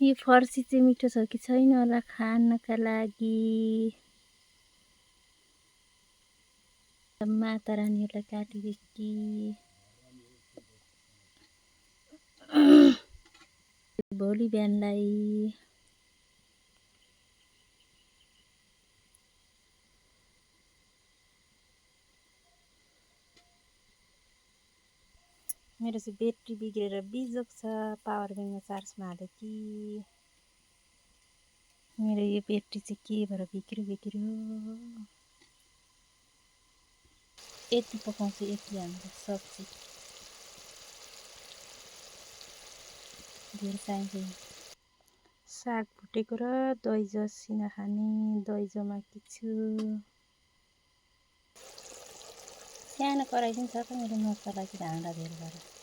यो फर्सी चाहिँ मिठो छ कि छैन होला खानका लागि। माता रानीहरूलाई काटिदिए कि भोलि बिहानलाई। मेरो चाहिँ ब्याट्री बिग्रेर बिजोक छ, पावर ब्याङ्कमा चार्जमा हाल्यो कि। मेरो यो ब्याट्री चाहिँ के भएर बिग्रियो। यति पकाउँछु, यति हाम्रो सब्जी धेरै चाहिँदैन। साग भुटेको र दही जसिन खाने, दही जमाकी छु। सानो कराई पनि छ त मेरो मसला चाहिँ ढाँडा धेरै भएर।